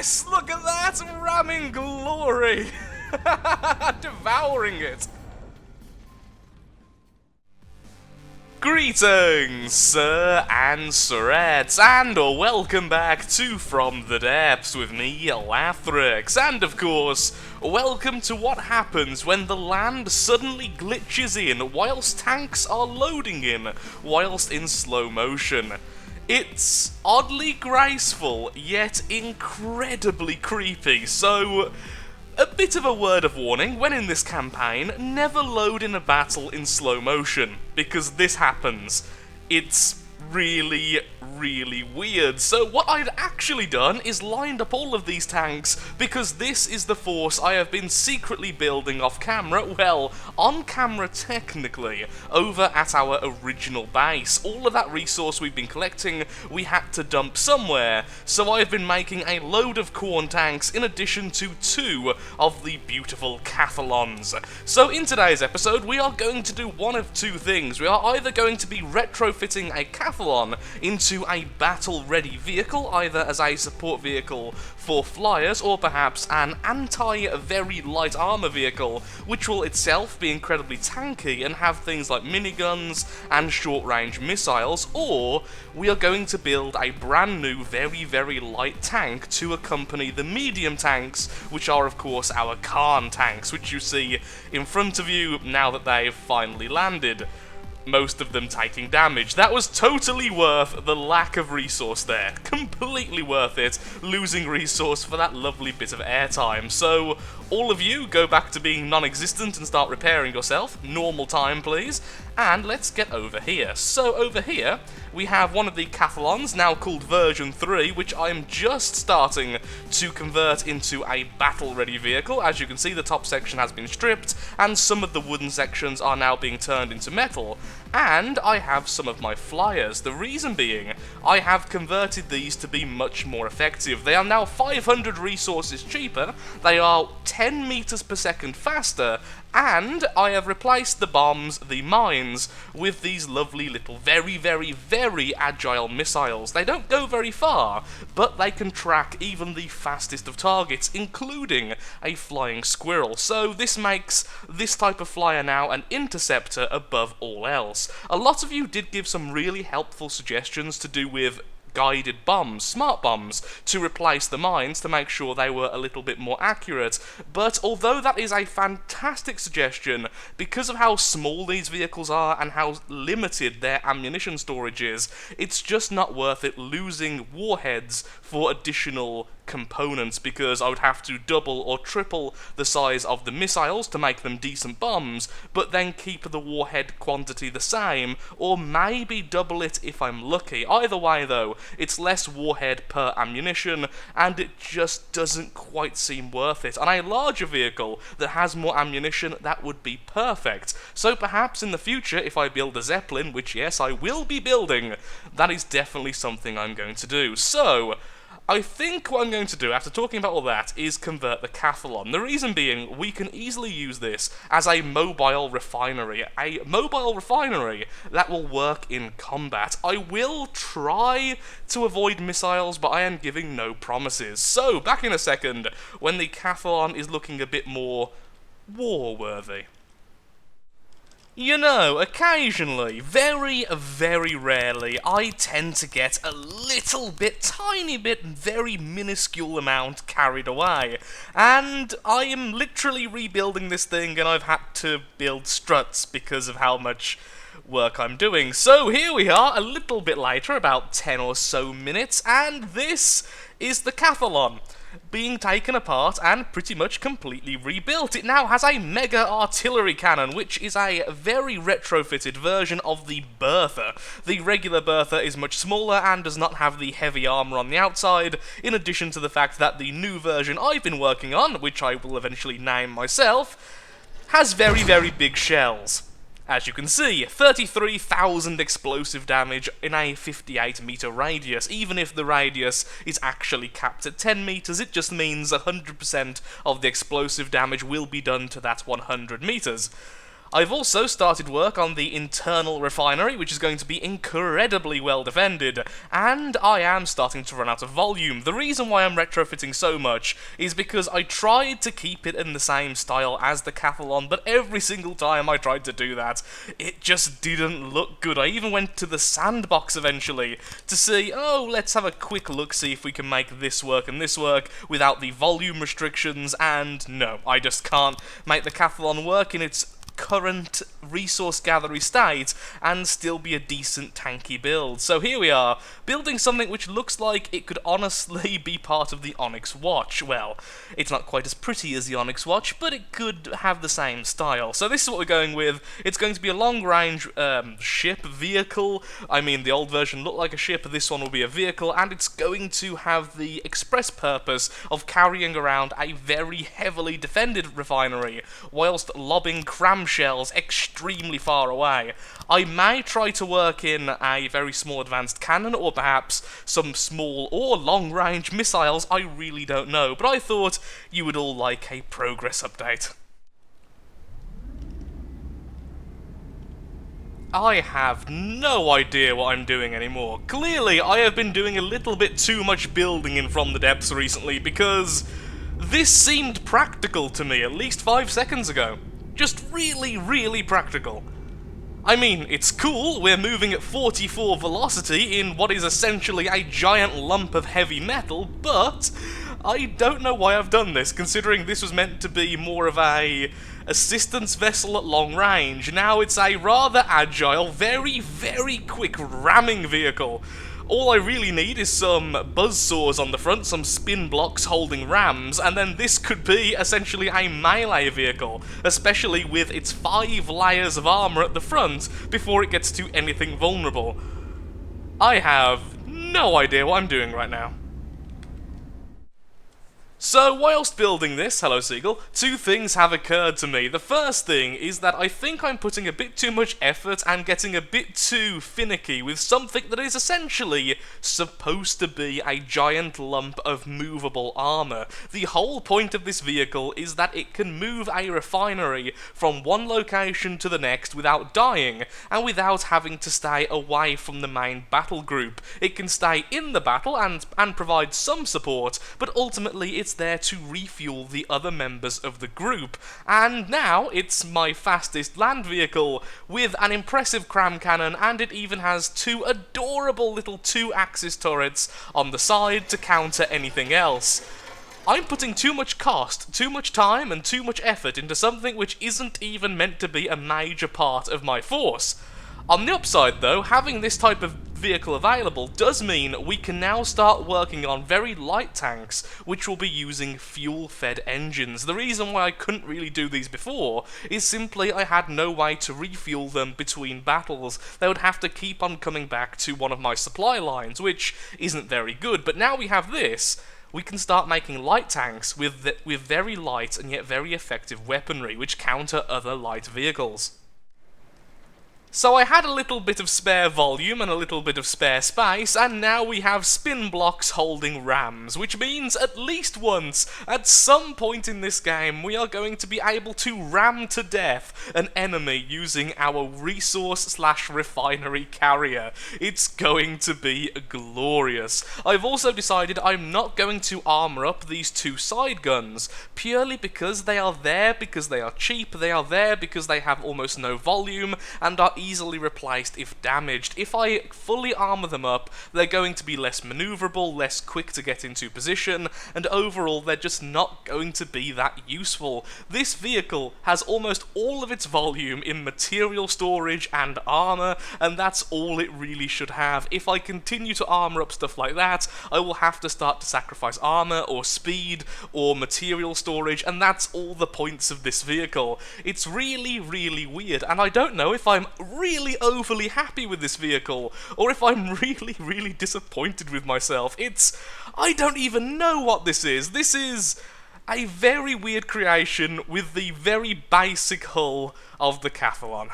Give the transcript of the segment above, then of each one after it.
Yes! Look at that! Ramming glory! Devouring it! Greetings, sir and sirettes, and welcome back to From the Depths with me, Lathrix, and of course, welcome to what happens when the land suddenly glitches in whilst tanks are loading in, whilst in slow motion. It's oddly graceful, yet incredibly creepy, so a bit of a word of warning, when in this campaign, never load in a battle in slow motion, because this happens. It's really weird. So what I'd actually done is lined up all of these tanks, because this is the force I have been secretly building off camera, well, on camera technically, over at our original base. All of that resource we've been collecting, we had to dump somewhere, so I've been making a load of corn tanks in addition to 2 of the beautiful Cathalons. So in today's episode, we are going to do one of 2 things. We are either going to be retrofitting a Cathalon into a battle-ready vehicle, either as a support vehicle for flyers, or perhaps an anti-very light armor vehicle, which will itself be incredibly tanky and have things like miniguns and short-range missiles, or we are going to build a brand new very light tank to accompany the medium tanks, which are of course our Khan tanks, which you see in front of you now that they've finally landed. Most of them taking damage. That was totally worth the lack of resource there. Completely worth it, losing resource for that lovely bit of airtime. So, all of you, go back to being non-existent and start repairing yourself. Normal time, please. And let's get over here. So, over here, we have one of the Cathalons, now called version 3, which I am just starting to convert into a battle-ready vehicle. As you can see, the top section has been stripped, and some of the wooden sections are now being turned into metal. And I have some of my flyers. The reason being, I have converted these to be much more effective. They are now 500 resources cheaper, they are 10 meters per second faster, and I have replaced the bombs, the mines, with these lovely little very agile missiles. They don't go very far, but they can track even the fastest of targets, including a flying squirrel. So this makes this type of flyer now an interceptor above all else. A lot of you did give some really helpful suggestions to do with guided bombs, smart bombs, to replace the mines to make sure they were a little bit more accurate. But although that is a fantastic suggestion, because of how small these vehicles are and how limited their ammunition storage is, it's just not worth it losing warheads for additional components, because I would have to double or triple the size of the missiles to make them decent bombs, but then keep the warhead quantity the same, or maybe double it if I'm lucky. Either way though, it's less warhead per ammunition, and it just doesn't quite seem worth it. On a larger vehicle that has more ammunition, that would be perfect. So perhaps in the future, if I build a Zeppelin, which yes, I will be building, that is definitely something I'm going to do. So I think what I'm going to do, after talking about all that, is convert the Cathalon. The reason being, we can easily use this as a mobile refinery. A mobile refinery that will work in combat. I will try to avoid missiles, but I am giving no promises. So, back in a second, when the Cathalon is looking a bit more war-worthy. You know, occasionally, very rarely, I tend to get a little bit, tiny bit, very minuscule amount carried away. And I am literally rebuilding this thing, and I've had to build struts because of how much work I'm doing. So here we are, a little bit later, about 10 or so minutes, and this is the Cathalon being taken apart and pretty much completely rebuilt. It now has a mega artillery cannon, which is a very retrofitted version of the Bertha. The regular Bertha is much smaller and does not have the heavy armor on the outside, in addition to the fact that the new version I've been working on, which I will eventually name myself, has very big shells. As you can see, 33,000 explosive damage in a 58-meter radius. Even if the radius is actually capped at 10 meters, it just means 100% of the explosive damage will be done to that 100 meters. I've also started work on the internal refinery, which is going to be incredibly well defended, and I am starting to run out of volume. The reason why I'm retrofitting so much is because I tried to keep it in the same style as the Cathalon, but every single time I tried to do that, it just didn't look good. I even went to the sandbox eventually to see, oh, let's have a quick look, see if we can make this work and this work without the volume restrictions, and no, I just can't make the Cathalon work in its current resource gathering state and still be a decent tanky build. So here we are, building something which looks like it could honestly be part of the Onyx Watch. Well, it's not quite as pretty as the Onyx Watch, but it could have the same style. So this is what we're going with. It's going to be a long-range ship vehicle. I mean, the old version looked like a ship, this one will be a vehicle, and it's going to have the express purpose of carrying around a very heavily defended refinery, whilst lobbing shells extremely far away. I may try to work in a very small advanced cannon, or perhaps some small or long-range missiles, I really don't know, but I thought you would all like a progress update. I have no idea what I'm doing anymore. Clearly, I have been doing a little bit too much building in From the Depths recently, because this seemed practical to me at least 5 seconds ago. Just really, really practical. I mean, it's cool, we're moving at 44 velocity in what is essentially a giant lump of heavy metal, but I don't know why I've done this, considering this was meant to be more of a assistance vessel at long range. Now it's a rather agile, very, very quick ramming vehicle. All I really need is some buzzsaws on the front, some spin blocks holding rams, and then this could be essentially a melee vehicle, especially with its 5 layers of armor at the front before it gets to anything vulnerable. I have no idea what I'm doing right now. So, whilst building this, hello Seagull, 2 things have occurred to me. The first thing is that I think I'm putting a bit too much effort and getting a bit too finicky with something that is essentially supposed to be a giant lump of movable armor. The whole point of this vehicle is that it can move a refinery from one location to the next without dying, and without having to stay away from the main battle group. It can stay in the battle and provide some support, but ultimately it's there to refuel the other members of the group. And now it's my fastest land vehicle with an impressive cram cannon, and it even has 2 adorable little 2-axis turrets on the side to counter anything else. I'm putting too much cost, too much time, and too much effort into something which isn't even meant to be a major part of my force. On the upside though, having this type of vehicle available does mean we can now start working on very light tanks, which will be using fuel-fed engines. The reason why I couldn't really do these before is simply I had no way to refuel them between battles. They would have to keep on coming back to one of my supply lines, which isn't very good, but now we have this, we can start making light tanks with very light and yet very effective weaponry, which counter other light vehicles. So I had a little bit of spare volume and a little bit of spare space, and now we have spin blocks holding rams, which means at least once, at some point in this game, we are going to be able to ram to death an enemy using our resource/refinery carrier. It's going to be glorious. I've also decided I'm not going to armor up these 2 side guns, purely because they are there because they are cheap, they are there because they have almost no volume, and are easily replaced if damaged. If I fully armor them up, they're going to be less maneuverable, less quick to get into position, and overall they're just not going to be that useful. This vehicle has almost all of its volume in material storage and armor, and that's all it really should have. If I continue to armor up stuff like that, I will have to start to sacrifice armor, or speed, or material storage, and that's all the points of this vehicle. It's really, really weird, and I don't know if I'm really overly happy with this vehicle, or if I'm really, really disappointed with myself. I don't even know what this is. This is a very weird creation with the very basic hull of the Cathalon.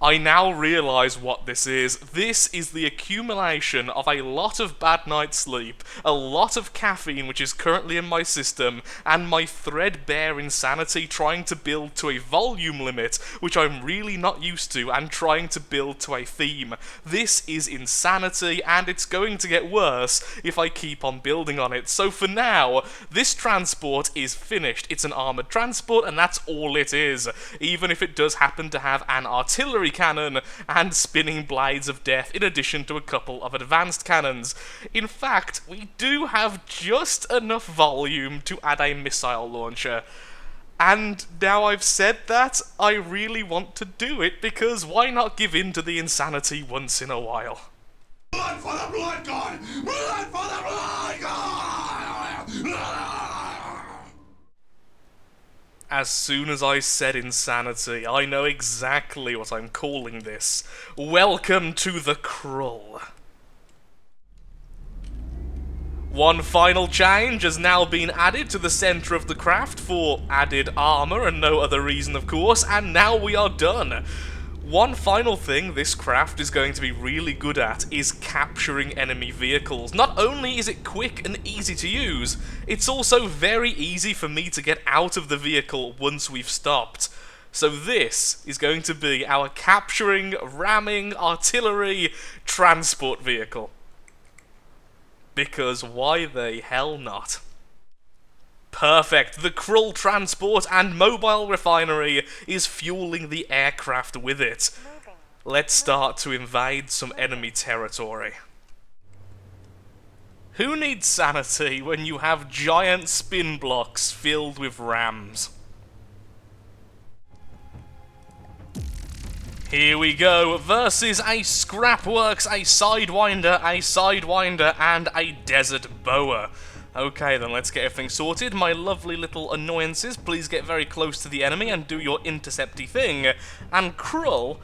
I now realise what this is. This is the accumulation of a lot of bad night's sleep, a lot of caffeine which is currently in my system, and my threadbare insanity trying to build to a volume limit, which I'm really not used to, and trying to build to a theme. This is insanity, and it's going to get worse if I keep on building on it. So for now, this transport is finished. It's an armoured transport, and that's all it is, even if it does happen to have an artillery cannon and spinning blades of death in addition to a couple of advanced cannons. In fact, we do have just enough volume to add a missile launcher. And now I've said that, I really want to do it, because why not give in to the insanity once in a while? Blood for the blood god! Blood for the blood god! As soon as I said insanity, I know exactly what I'm calling this. Welcome to the Krull. One final change has now been added to the centre of the craft for added armour and no other reason, of course, and now we are done. One final thing this craft is going to be really good at is capturing enemy vehicles. Not only is it quick and easy to use, it's also very easy for me to get out of the vehicle once we've stopped. So this is going to be our capturing, ramming, artillery, transport vehicle. Because why the hell not? Perfect, the Krull transport and mobile refinery is fueling the aircraft with it. Let's start to invade some enemy territory. Who needs sanity when you have giant spin blocks filled with rams? Here we go, versus a Scrapworks, a Sidewinder, and a Desert Boa. Okay then, let's get everything sorted. My lovely little annoyances, please get very close to the enemy and do your intercepty thing. And Krull,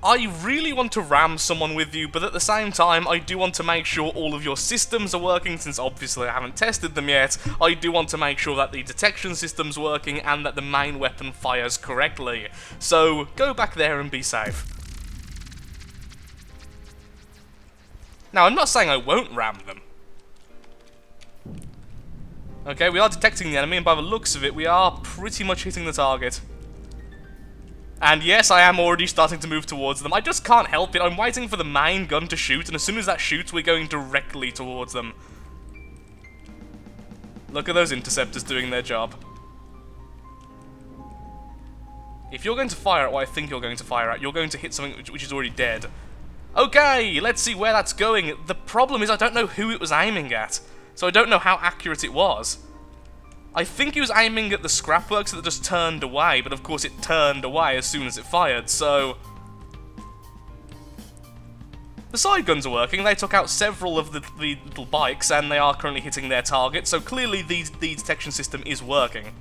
I really want to ram someone with you, but at the same time, I do want to make sure all of your systems are working, since obviously I haven't tested them yet. I do want to make sure that the detection system's working and that the main weapon fires correctly. So, go back there and be safe. Now, I'm not saying I won't ram them. Okay, we are detecting the enemy, and by the looks of it, we are pretty much hitting the target. And yes, I am already starting to move towards them. I just can't help it. I'm waiting for the main gun to shoot, and as soon as that shoots, we're going directly towards them. Look at those interceptors doing their job. If you're going to fire at what I think you're going to fire at, you're going to hit something which is already dead. Okay, let's see where that's going. The problem is I don't know who it was aiming at. So I don't know how accurate it was. I think he was aiming at the Scrapworks that just turned away, but of course it turned away as soon as it fired, so... The side guns are working. They took out several of the little bikes, and they are currently hitting their target, so clearly the detection system is working.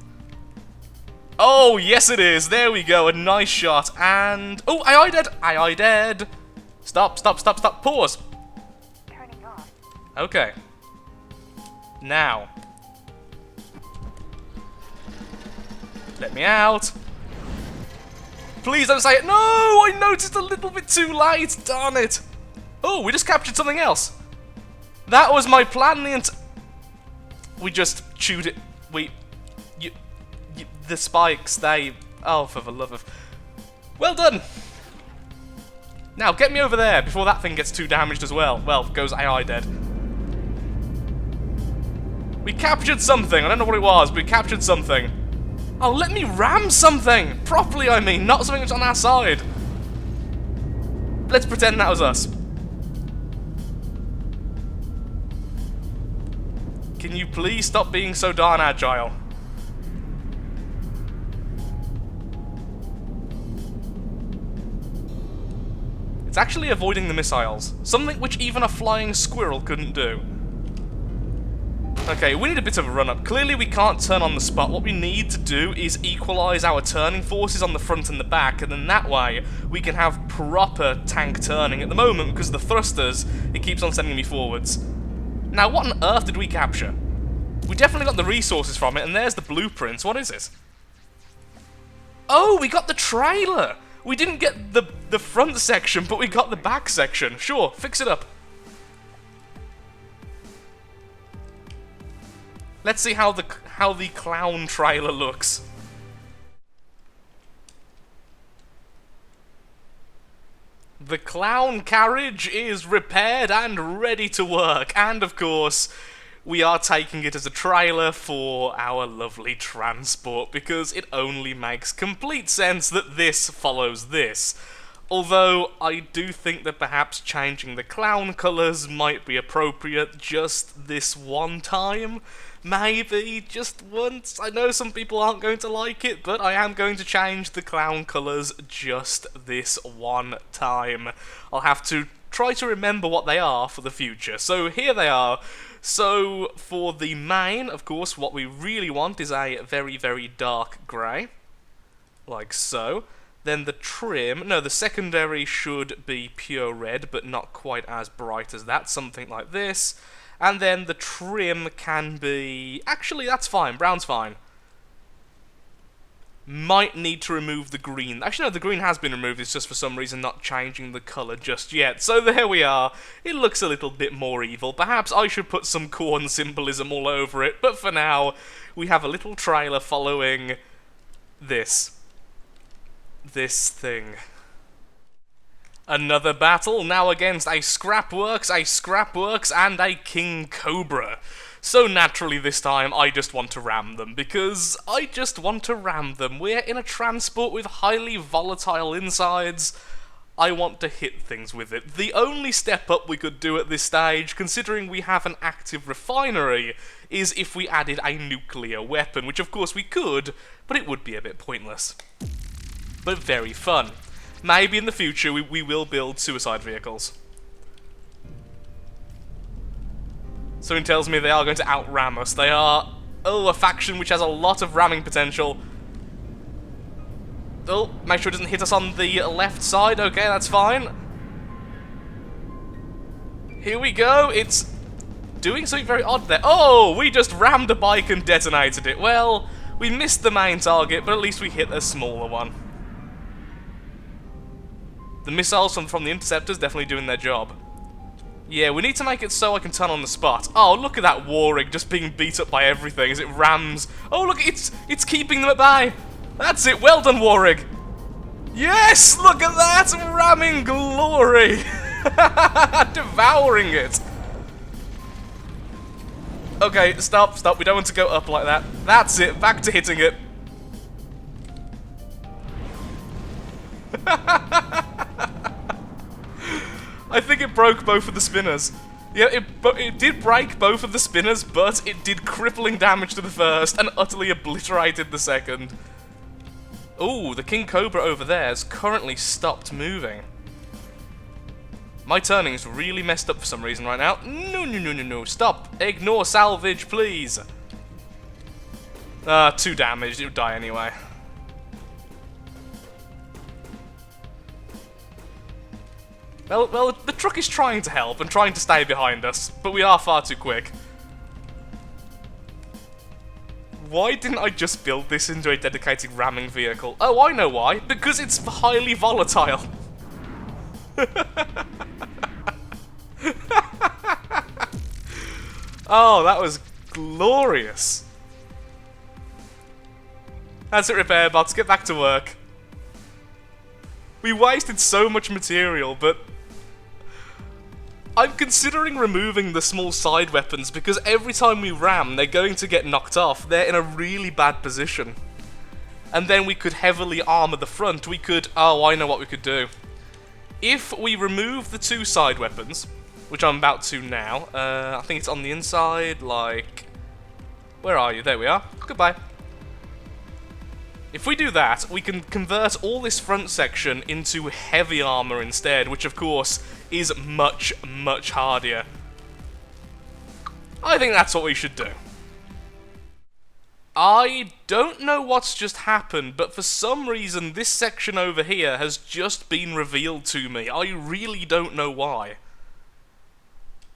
Oh, yes it is! There we go, a nice shot, and... Oh, AI dead! AI dead! Stop, stop, stop, stop, pause! Turning off. Okay. Now. Let me out. Please don't say it. No! I noticed a little bit too late. Darn it. Oh, we just captured something else. That was my plan. We just chewed it. The spikes, they... Oh, for the love of... Well done. Now, get me over there before that thing gets too damaged as well. Well, goes AI dead. We captured something. I don't know what it was, but we captured something. Oh, let me ram something! Properly, I mean, not something that's on our side. Let's pretend that was us. Can you please stop being so darn agile? It's actually avoiding the missiles. Something which even a flying squirrel couldn't do. Okay, we need a bit of a run-up. Clearly we can't turn on the spot. What we need to do is equalise our turning forces on the front and the back, and then that way we can have proper tank turning. At the moment, because of the thrusters, it keeps on sending me forwards. Now, what on earth did we capture? We definitely got the resources from it, and there's the blueprints. What is it? Oh, we got the trailer! We didn't get the front section, but we got the back section. Sure, fix it up. Let's see how the clown trailer looks. The clown carriage is repaired and ready to work, and of course, we are taking it as a trailer for our lovely transport, because it only makes complete sense that this follows this. Although, I do think that perhaps changing the clown colours might be appropriate just this one time. Maybe, just once. I know some people aren't going to like it, but I am going to change the clown colours just this one time. I'll have to try to remember what they are for the future. So here they are. So for the main, of course, what we really want is a very, very dark grey. Like so. Then the trim, no, the secondary should be pure red, but not quite as bright as that, something like this. And then the trim can be... Actually, that's fine. Brown's fine. Might need to remove the green. Actually, no, the green has been removed. It's just for some reason not changing the colour just yet. So there we are. It looks a little bit more evil. Perhaps I should put some corn symbolism all over it. But for now, we have a little trailer following this. This thing. Another battle, now against a Scrapworks, and a King Cobra. So naturally this time, I just want to ram them, because I just want to ram them. We're in a transport with highly volatile insides. I want to hit things with it. The only step up we could do at this stage, considering we have an active refinery, is if we added a nuclear weapon, which of course we could, but it would be a bit pointless. But very fun. Maybe in the future we will build suicide vehicles. Something tells me they are going to outram us. They are, a faction which has a lot of ramming potential. Oh, make sure it doesn't hit us on the left side. Okay, that's fine. Here we go. It's doing something very odd there. Oh, we just rammed a bike and detonated it. Well, we missed the main target, but at least we hit a smaller one. The missiles from the interceptors definitely doing their job. Yeah, we need to make it so I can turn on the spot. Oh, look at that war rig just being beat up by everything as it rams. Oh, look, it's keeping them at bay. That's it. Well done, war rig. Yes, look at that. Ramming glory. Devouring it. Okay, stop. We don't want to go up like that. That's it. Back to hitting it. I think it broke both of the spinners. Yeah, it did break both of the spinners, but it did crippling damage to the first and utterly obliterated the second. Ooh, the King Cobra over there has currently stopped moving. My turning's really messed up for some reason right now. No, stop. Ignore salvage, please. 2 damage, it would die anyway. Well, the truck is trying to help and trying to stay behind us, but we are far too quick. Why didn't I just build this into a dedicated ramming vehicle? Oh, I know why. Because it's highly volatile. Oh, that was glorious. That's it, repair bots. Get back to work. We wasted so much material, but I'm considering removing the small side weapons because every time we ram, they're going to get knocked off. They're in a really bad position. And then we could heavily armor the front. We could... Oh, I know what we could do. If we remove the 2 side weapons, which I'm about to now, I think it's on the inside, like... Where are you? There we are. Goodbye. If we do that, we can convert all this front section into heavy armor instead, which of course is much, much harder. I think that's what we should do. I don't know what's just happened, but for some reason this section over here has just been revealed to me. I really don't know why.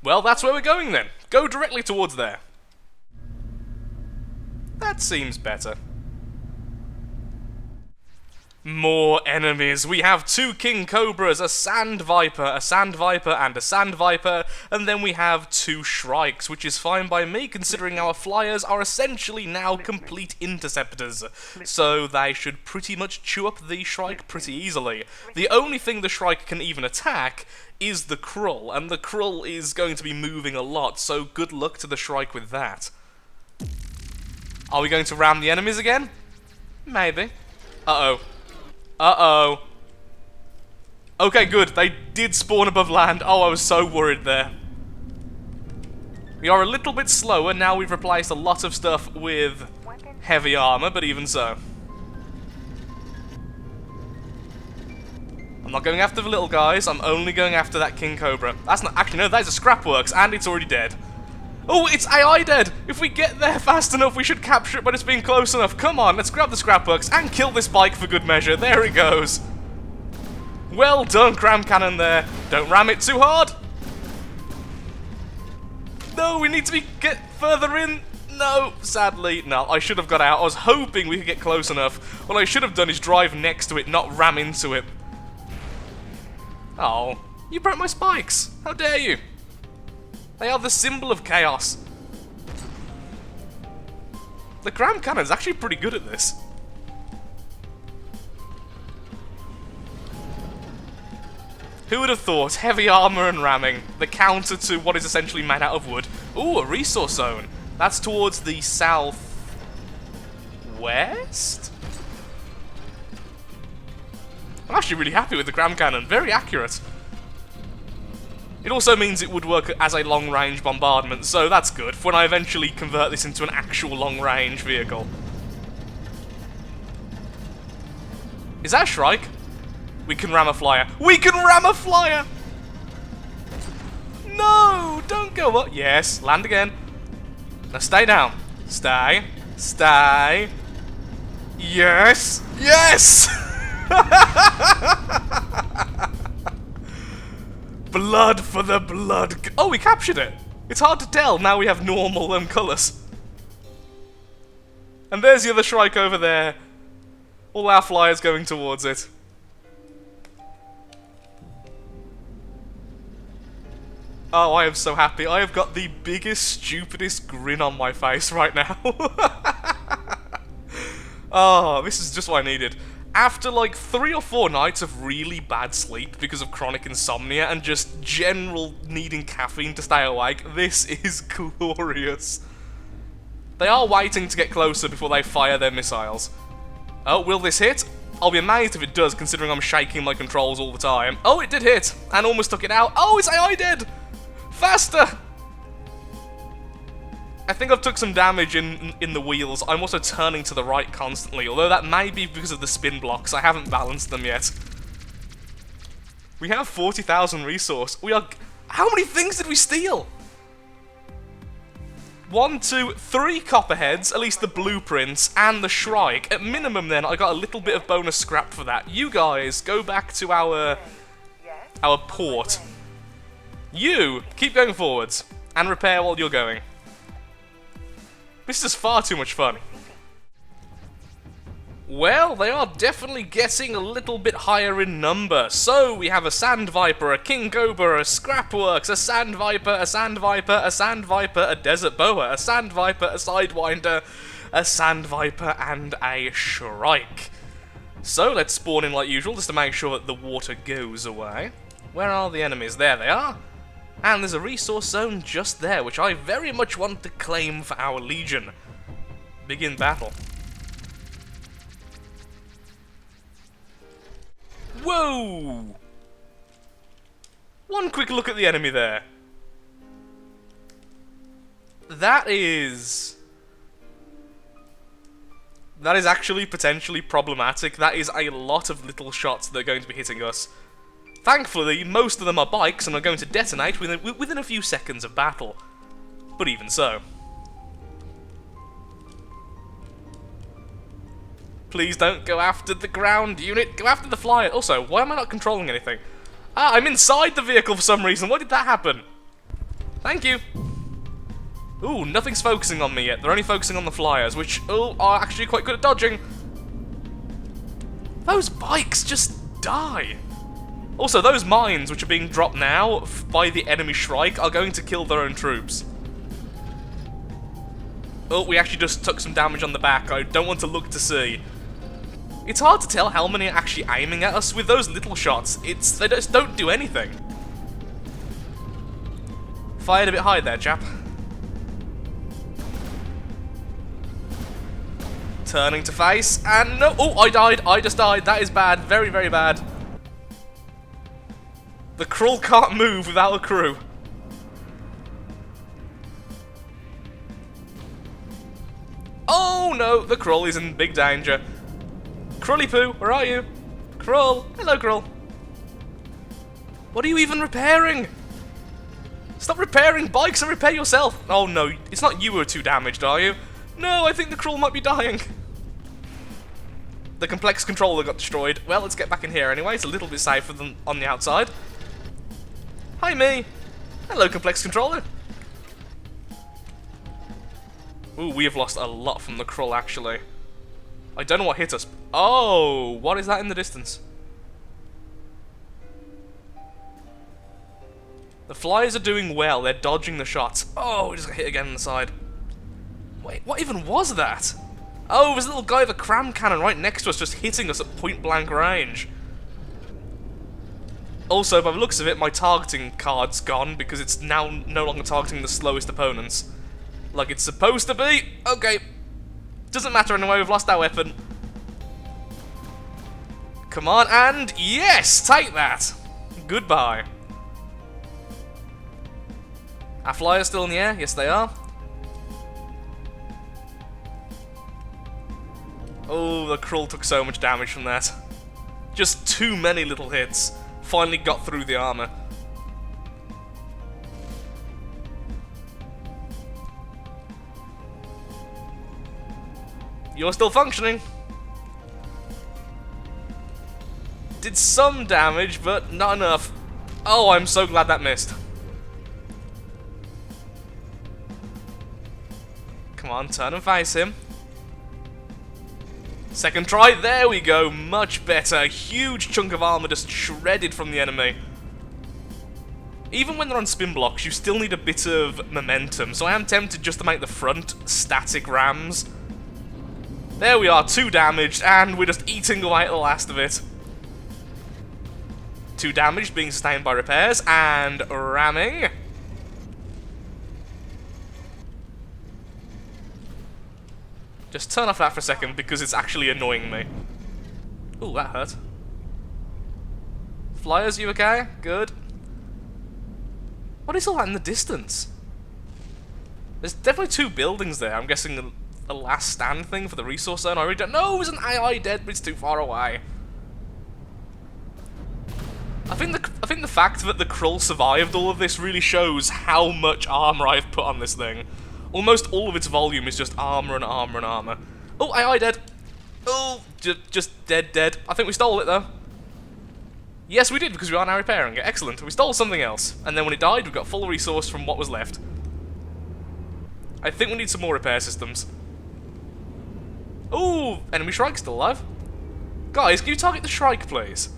Well, that's where we're going then. Go directly towards there. That seems better. More enemies. We have 2 king cobras, a sand viper, a sand viper, and a sand viper, and then we have 2 shrikes, which is fine by me considering our flyers are essentially now complete interceptors. So they should pretty much chew up the shrike pretty easily. The only thing the shrike can even attack is the krull, and the krull is going to be moving a lot, so good luck to the shrike with that. Are we going to ram the enemies again? Maybe. Uh-oh. Uh-oh. Okay, good. They did spawn above land. Oh, I was so worried there. We are a little bit slower. Now we've replaced a lot of stuff with heavy armor, but even so. I'm not going after the little guys. I'm only going after that king cobra. That's not... Actually, no, that is a scrapworks, and it's already dead. Oh, it's AI dead! If we get there fast enough, we should capture it, but it's being close enough. Come on, let's grab the scrapworks and kill this bike for good measure. There it goes. Well done, cram cannon there. Don't ram it too hard. No, we need to get further in. No, sadly, no, I should have got out. I was hoping we could get close enough. What I should have done is drive next to it, not ram into it. Oh, you broke my spikes. How dare you? They are the symbol of chaos. The cram cannon's actually pretty good at this. Who would have thought heavy armor and ramming, the counter to what is essentially made out of wood. Ooh, a resource zone. That's towards the southwest? I'm actually really happy with the cram cannon. Very accurate. It also means it would work as a long-range bombardment, so that's good for when I eventually convert this into an actual long-range vehicle. Is that a shrike? We can ram a flyer. We can ram a flyer! No! Don't go up. Yes, land again. Now stay down. Stay. Stay. Yes! Yes! Blood for the blood. Oh, we captured it. It's hard to tell. Now we have normal colours. And there's the other shrike over there. All our flyers going towards it. Oh, I am so happy. I have got the biggest, stupidest grin on my face right now. Oh, this is just what I needed. After like 3 or 4 nights of really bad sleep because of chronic insomnia and just general needing caffeine to stay awake, this is glorious. They are waiting to get closer before they fire their missiles. Oh, will this hit? I'll be amazed if it does, considering I'm shaking my controls all the time. Oh, it did hit, and almost took it out. Oh, it's AI dead! Faster! I think I've took some damage in the wheels. I'm also turning to the right constantly, although that may be because of the spin blocks. I haven't balanced them yet. We have 40,000 resource. We are... How many things did we steal? 1, 2, 3 copperheads, at least the blueprints, and the shrike. At minimum then, I got a little bit of bonus scrap for that. You guys, go back to our port. You, keep going forwards, and repair while you're going. This is far too much fun. Well, they are definitely getting a little bit higher in number. So, we have a sand viper, a king cobra, a scrapworks, a sand viper, a sand viper, a sand viper, a desert boa, a sand viper, a sidewinder, a sand viper, and a shrike. So, let's spawn in like usual, just to make sure that the water goes away. Where are the enemies? There they are. And there's a resource zone just there, which I very much want to claim for our legion. Begin battle. Whoa! One quick look at the enemy there. That is actually potentially problematic. That is a lot of little shots that are going to be hitting us. Thankfully, most of them are bikes and are going to detonate within a few seconds of battle. But even so. Please don't go after the ground unit. Go after the flyer. Also, why am I not controlling anything? Ah, I'm inside the vehicle for some reason. Why did that happen? Thank you. Ooh, nothing's focusing on me yet. They're only focusing on the flyers, which are actually quite good at dodging. Those bikes just die. Also, those mines which are being dropped now by the enemy Shrike are going to kill their own troops. Oh, we actually just took some damage on the back. I don't want to look to see. It's hard to tell how many are actually aiming at us with those little shots. They just don't do anything. Fired a bit high there, chap. Turning to face, and no! Oh, I died! I just died. That is bad. Very, very bad. The Krull can't move without a crew. Oh no! The Krull is in big danger. Krully Poo, where are you? Krull! Hello, Krull. What are you even repairing? Stop repairing bikes and repair yourself! Oh no, it's not you who are too damaged, are you? No, I think the Krull might be dying. The complex controller got destroyed. Well, let's get back in here anyway. It's a little bit safer than on the outside. Hi, me. Hello, complex controller. Ooh, we have lost a lot from the Krull, actually. I don't know what hit us. Oh, what is that in the distance? The flyers are doing well. They're dodging the shots. Oh, we just got hit again on the side. Wait, what even was that? Oh, there's a little guy with a cram cannon right next to us just hitting us at point blank range. Also, by the looks of it, my targeting card's gone because it's now no longer targeting the slowest opponents. Like it's supposed to be. Okay. Doesn't matter anyway, we've lost our weapon. Come on, and yes! Take that! Goodbye. Our flyers still in the air? Yes, they are. Oh, the Krull took so much damage from that. Just too many little hits. Finally got through the armor. You're still functioning. Did some damage, but not enough. Oh, I'm so glad that missed. Come on, turn and face him. Second try, there we go, much better. A huge chunk of armor just shredded from the enemy. Even when they're on spin blocks, you still need a bit of momentum, so I am tempted just to make the front static rams. There we are, 2 damaged, and we're just eating away at the last of it. 2 damaged, being sustained by repairs, and ramming. Just turn off that for a second, because it's actually annoying me. Ooh, that hurt. Flyers, you okay? Good. What is all that in the distance? There's definitely 2 buildings there. I'm guessing the last stand thing for the resource zone. I really don't know. Is an AI dead? But it's too far away. I think the fact that the Krull survived all of this really shows how much armor I've put on this thing. Almost all of its volume is just armor and armor and armor. Oh, AI dead. Oh, just dead. I think we stole it though. Yes, we did because we are now repairing it. Excellent. We stole something else, and then when it died, we got full resource from what was left. I think we need some more repair systems. Ooh, enemy Shrike's still alive. Guys, can you target the Shrike, please?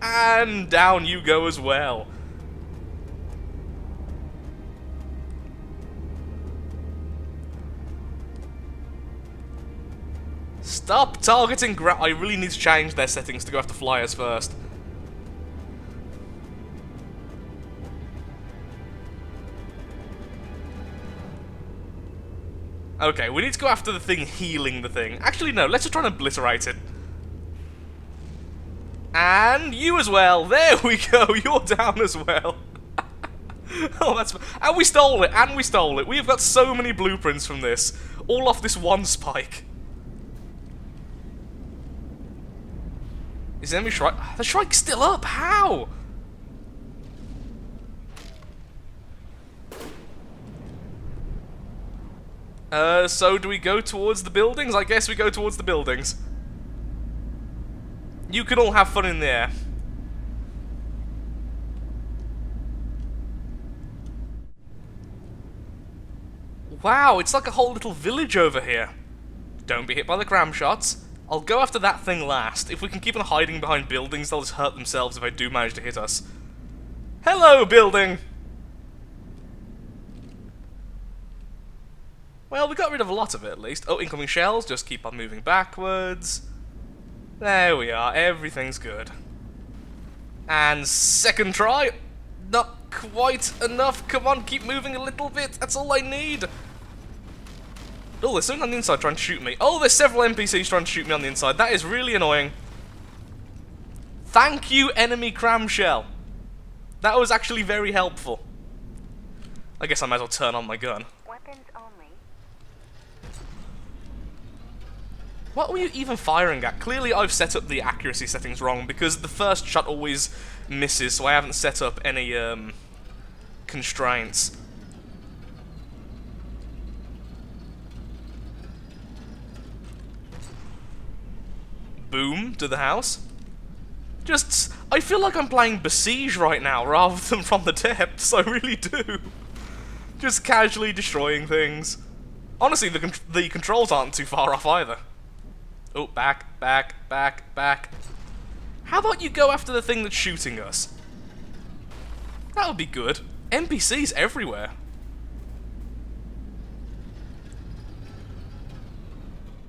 And down you go as well. Stop targeting I really need to change their settings to go after flyers first. Okay, we need to go after the thing healing the thing. Actually, no, let's just try and obliterate it. And you as well. There we go. You're down as well. Oh, that's... And we stole it. We have got so many blueprints from this. All off this one spike. Is the enemy Shrike... The Shrike's still up. How? So do we go towards the buildings? I guess we go towards the buildings. You can all have fun in there. Wow, it's like a whole little village over here. Don't be hit by the cram shots. I'll go after that thing last. If we can keep on hiding behind buildings, they'll just hurt themselves if I do manage to hit us. Hello, building! Well, we got rid of a lot of it, at least. Oh, incoming shells. Just keep on moving backwards. There we are. Everything's good. And second try. Not quite enough. Come on, keep moving a little bit. That's all I need. Oh, there's someone on the inside trying to shoot me. Oh, there's several NPCs trying to shoot me on the inside. That is really annoying. Thank you, enemy cramshell. That was actually very helpful. I guess I might as well turn on my gun. Weapons only. What were you even firing at? Clearly I've set up the accuracy settings wrong, because the first shot always misses, so I haven't set up any constraints. Boom to the house. Just, I feel like I'm playing Besiege right now rather than From the Depths, I really do. Just casually destroying things. Honestly, the controls aren't too far off either. Oh, back, back, back, back. How about you go after the thing that's shooting us? That would be good. NPCs everywhere.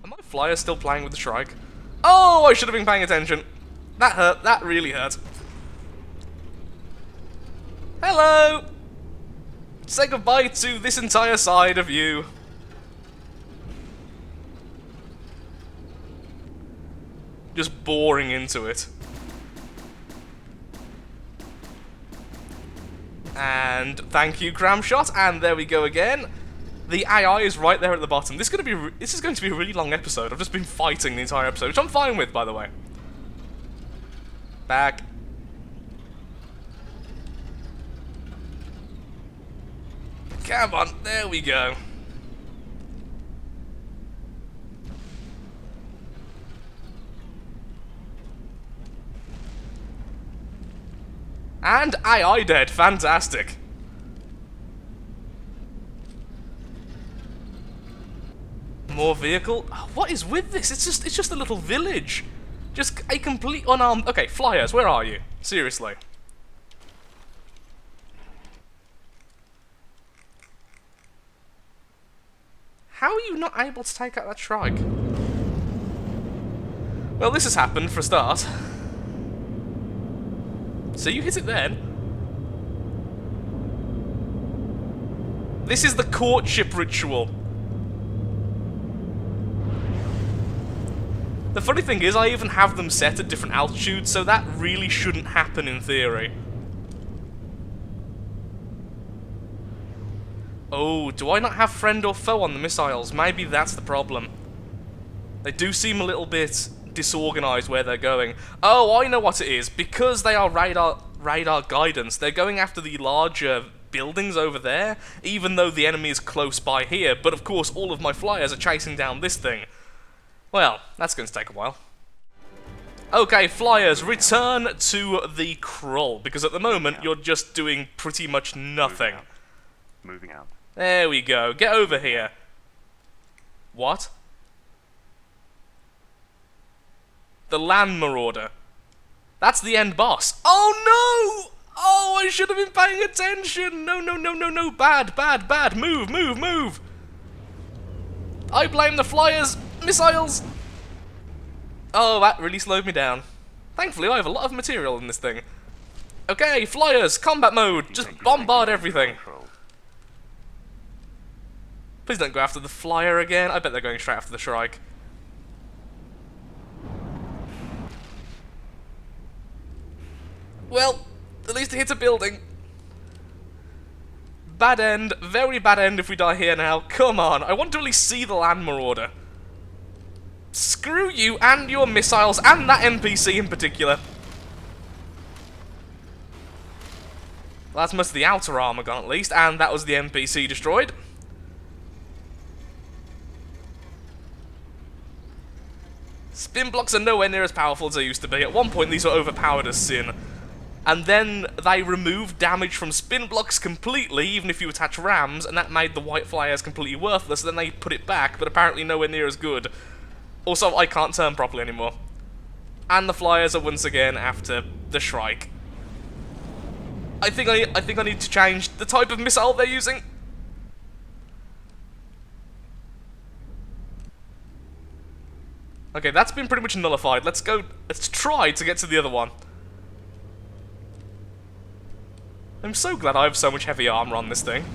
Are my flyers still playing with the Shrike? Oh, I should have been paying attention. That hurt. That really hurt. Hello! Say goodbye to this entire side of you. Just boring into it. And thank you, Cramshot. And there we go again. The AI is right there at the bottom. This is going to be a really long episode. I've just been fighting the entire episode, which I'm fine with, by the way. Back. Come on, there we go. And AI dead, fantastic. More vehicle. What is with this? It's just a little village. Just a complete unarmed. Okay, flyers, where are you? Seriously. How are you not able to take out that Shrike? Well, this has happened for a start. So you hit it then. This is the courtship ritual. The funny thing is, I even have them set at different altitudes, so that really shouldn't happen in theory. Oh, do I not have friend or foe on the missiles? Maybe that's the problem. They do seem a little bit disorganized where they're going. Oh, I know what it is. Because they are radar guidance, they're going after the larger buildings over there, even though the enemy is close by here. But of course, all of my flyers are chasing down this thing. Well, that's going to take a while. Okay, flyers, return to the Krull, because at the moment you're just doing pretty much nothing. Moving out. There we go. Get over here. What? The Land Marauder. That's the end boss. Oh no! Oh, I should have been paying attention. No, no, no, no, no. Bad, bad, bad. Move, move, move. I blame the flyers. Missiles. Oh, that really slowed me down. Thankfully, I have a lot of material in this thing. Okay, flyers, combat mode. Just bombard everything. Please don't go after the flyer again. I bet they're going straight after the Shrike. Well, at least it hits a building. Bad end, very bad end if we die here now. Come on, I want to at least see the Land Marauder. Screw you and your missiles, and that NPC in particular. Well, that's most of the outer armor gone at least, and that was the NPC destroyed. Spin blocks are nowhere near as powerful as they used to be. At one point, these were overpowered as sin. And then they removed damage from spin blocks completely, even if you attach rams, and that made the white flyers completely worthless. Then they put it back, but apparently nowhere near as good. Also, I can't turn properly anymore. And the flyers are once again after the Shrike. I think I need to change the type of missile they're using. Okay, that's been pretty much nullified. Let's try to get to the other one. I'm so glad I have so much heavy armor on this thing.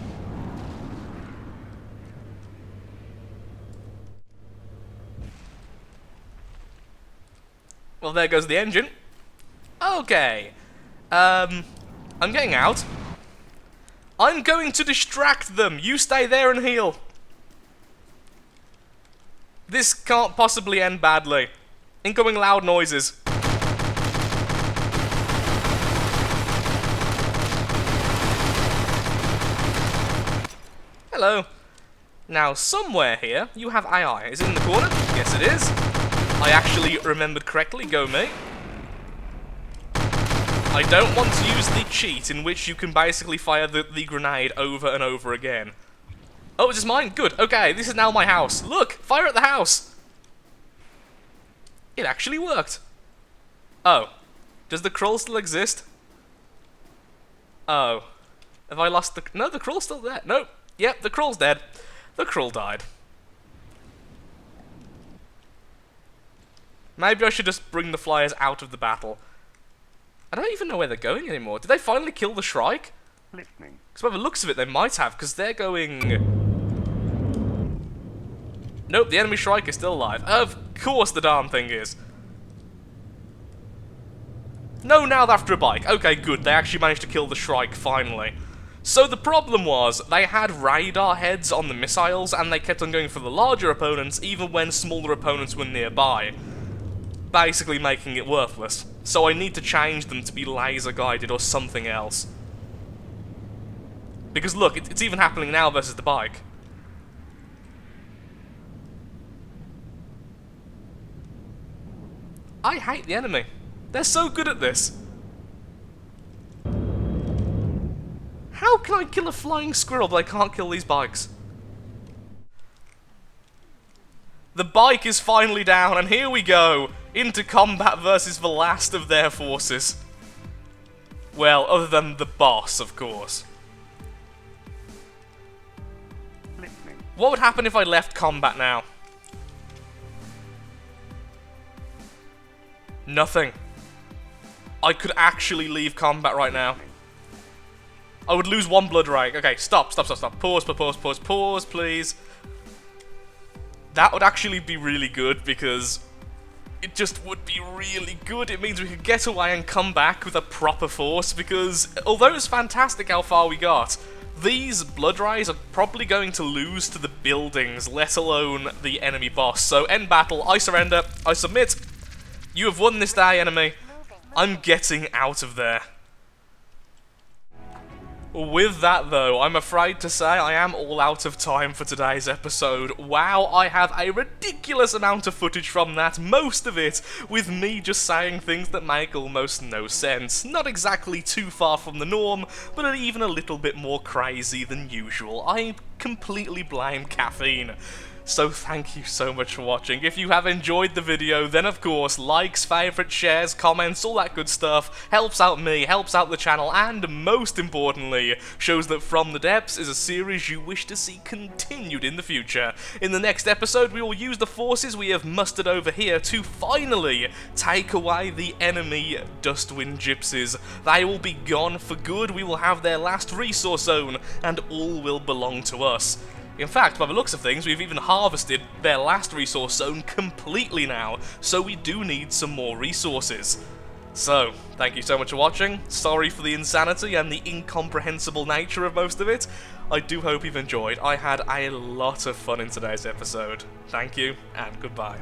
Well, there goes the engine. Okay. I'm getting out. I'm going to distract them. You stay there and heal. This can't possibly end badly. Incoming loud noises. Hello. Now, somewhere here, you have AI. Is it in the corner? Yes, it is. I actually remembered correctly. Go me. I don't want to use the cheat in which you can basically fire the grenade over and over again. Oh, is this mine? Good. Okay, this is now my house. Look! Fire at the house! It actually worked. Oh. Does the Krull still exist? Oh. Have I lost the... No, the Krull's still there. Nope. Yep, the Krull's dead. The Krull died. Maybe I should just bring the flyers out of the battle. I don't even know where they're going anymore. Did they finally kill the Shrike? Listening. Because by the looks of it, they might have, because they're going... Nope, the enemy Shrike is still alive. Of course the darn thing is. No, now they're after a bike. Okay, good. They actually managed to kill the Shrike, finally. So the problem was, they had radar heads on the missiles, and they kept on going for the larger opponents, even when smaller opponents were nearby. Basically making it worthless. So I need to change them to be laser guided or something else. Because look, it's even happening now versus the bike. I hate the enemy. They're so good at this. How can I kill a flying squirrel but I can't kill these bikes? The bike is finally down, and here we go, into combat versus the last of their forces. Well, other than the boss, of course. Listening. What would happen if I left combat now? Nothing. I could actually leave combat right now. I would lose one blood ray. Okay, stop. Pause, please. That would actually be really good, because it just would be really good. It means we could get away and come back with a proper force, because although it's fantastic how far we got, these blood rays are probably going to lose to the buildings, let alone the enemy boss. So end battle, I surrender, I submit. You have won this day, enemy. I'm getting out of there. With that, though, I'm afraid to say I am all out of time for today's episode. Wow, I have a ridiculous amount of footage from that, most of it with me just saying things that make almost no sense. Not exactly too far from the norm, but even a little bit more crazy than usual. I completely blame caffeine. So thank you so much for watching. If you have enjoyed the video, then of course, likes, favourites, shares, comments, all that good stuff helps out me, helps out the channel, and most importantly, shows that From the Depths is a series you wish to see continued in the future. In the next episode, we will use the forces we have mustered over here to finally take away the enemy Dustwind Gypsies. They will be gone for good, we will have their last resource zone, and all will belong to us. In fact, by the looks of things, we've even harvested their last resource zone completely now, so we do need some more resources. So, thank you so much for watching. Sorry for the insanity and the incomprehensible nature of most of it. I do hope you've enjoyed. I had a lot of fun in today's episode. Thank you, and goodbye.